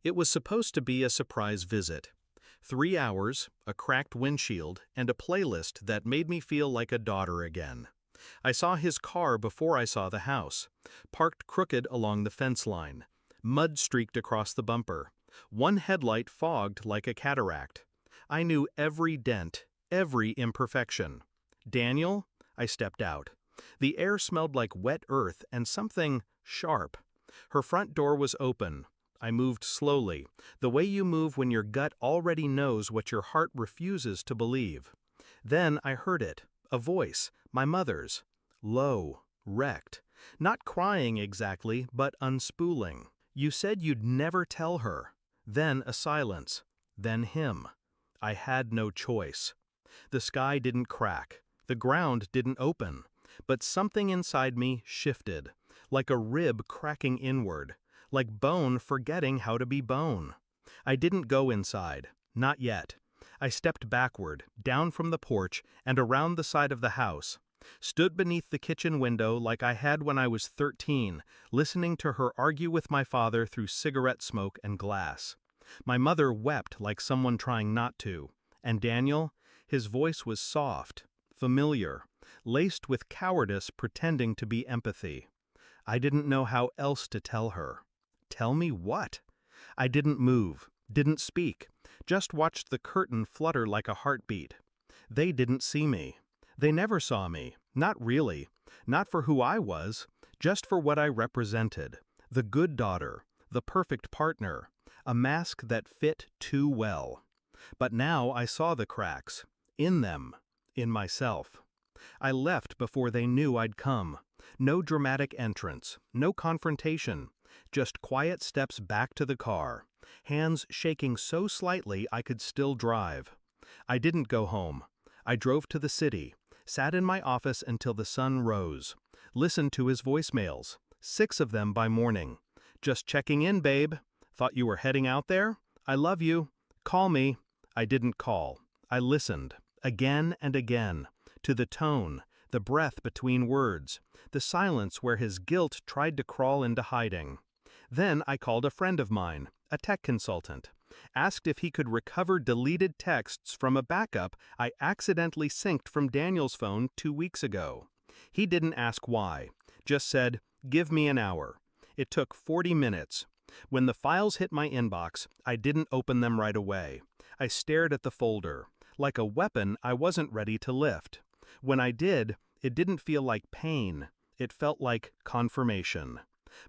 It was supposed to be a surprise visit. 3 hours, a cracked windshield, and a playlist that made me feel like a daughter again. I saw his car before I saw the house, parked crooked along the fence line, mud streaked across the bumper, one headlight fogged like a cataract. I knew every dent, every imperfection. Daniel? I stepped out. The air smelled like wet earth and something sharp. Her front door was open. I moved slowly, the way you move when your gut already knows what your heart refuses to believe. Then I heard it, a voice, my mother's, low, wrecked, not crying exactly, but unspooling. You said you'd never tell her. Then a silence, then him. I had no choice. The sky didn't crack, the ground didn't open, but something inside me shifted, like a rib cracking inward, like bone forgetting how to be bone. I didn't go inside, not yet. I stepped backward, down from the porch and around the side of the house, stood beneath the kitchen window like I had when I was 13, listening to her argue with my father through cigarette smoke and glass. My mother wept like someone trying not to, and Daniel, his voice was soft, familiar, laced with cowardice pretending to be empathy. I didn't know how else to tell her. Tell me what? I didn't move, didn't speak, just watched the curtain flutter like a heartbeat. They didn't see me. They never saw me, not really, not for who I was, just for what I represented, the good daughter, the perfect partner, a mask that fit too well. But now I saw the cracks, in them, in myself. I left before they knew I'd come. No dramatic entrance, no confrontation, just quiet steps back to the car, hands shaking so slightly I could still drive. I didn't go home. I drove to the city, sat in my office until the sun rose, listened to his voicemails, 6 of them by morning. Just checking in, babe. Thought you were heading out there? I love you. Call me. I didn't call. I listened, again and again, to the tone, the breath between words, the silence where his guilt tried to crawl into hiding. Then I called a friend of mine, a tech consultant, asked if he could recover deleted texts from a backup I accidentally synced from Daniel's phone 2 weeks ago. He didn't ask why, just said, "Give me an hour." It took 40 minutes. When the files hit my inbox, I didn't open them right away. I stared at the folder, like a weapon I wasn't ready to lift. When I did, it didn't feel like pain. It felt like confirmation.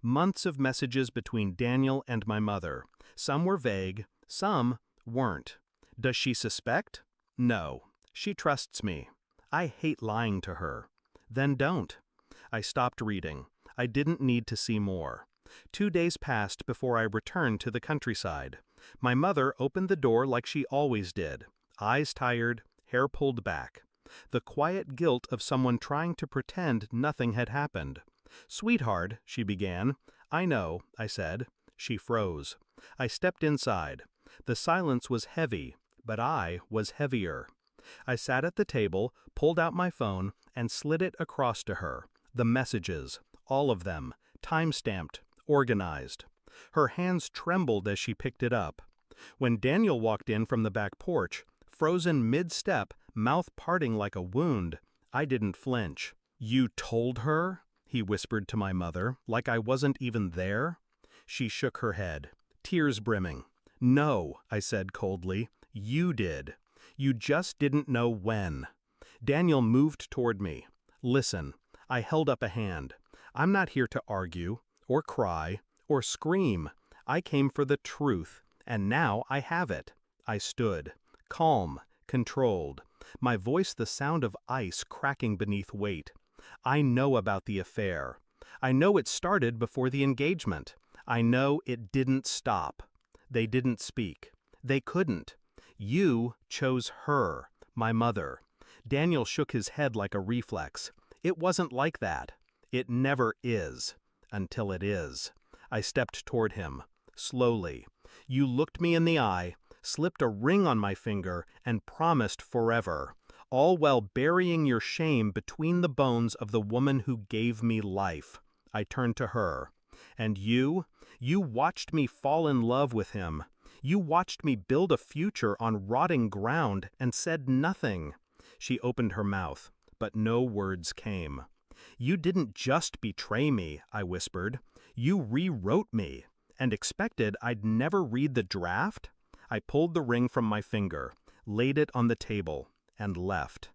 Months of messages between Daniel and my mother. Some were vague, some weren't. Does she suspect? No. She trusts me. I hate lying to her. Then don't. I stopped reading. I didn't need to see more. 2 days passed before I returned to the countryside. My mother opened the door like she always did, eyes tired, hair pulled back. The quiet guilt of someone trying to pretend nothing had happened. "Sweetheart," she began. "I know," I said. She froze. I stepped inside. The silence was heavy, but I was heavier. I sat at the table, pulled out my phone, and slid it across to her. The messages, all of them, time-stamped, organized. Her hands trembled as she picked it up. When Daniel walked in from the back porch, frozen mid-step, mouth parting like a wound, I didn't flinch. "You told her?" he whispered to my mother, like I wasn't even there. She shook her head, tears brimming. "No," I said coldly, "you did. You just didn't know when." Daniel moved toward me. "Listen," I held up a hand. "I'm not here to argue, or cry, or scream. I came for the truth, and now I have it." I stood, calm, controlled, my voice the sound of ice cracking beneath weight. "I know about the affair. I know it started before the engagement. I know it didn't stop. They didn't speak. They couldn't. You chose her, my mother." Daniel shook his head like a reflex. "It wasn't like that. It never is. Until it is." I stepped toward him, slowly. "You looked me in the eye, slipped a ring on my finger, and promised forever, all while burying your shame between the bones of the woman who gave me life." I turned to her. "And you You watched me fall in love with him. You watched me build a future on rotting ground and said nothing." She opened her mouth, but no words came. "You didn't just betray me," I whispered. "You rewrote me, and expected I'd never read the draft?" I pulled the ring from my finger, laid it on the table, and left.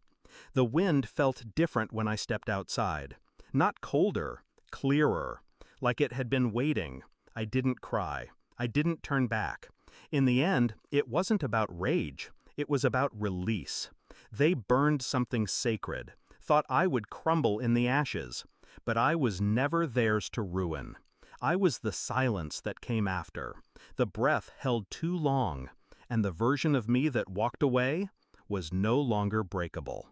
The wind felt different when I stepped outside. Not colder, clearer, like it had been waiting. I didn't cry. I didn't turn back. In the end, it wasn't about rage. It was about release. They burned something sacred, thought I would crumble in the ashes. But I was never theirs to ruin. I was the silence that came after. The breath held too long, and the version of me that walked away was no longer breakable.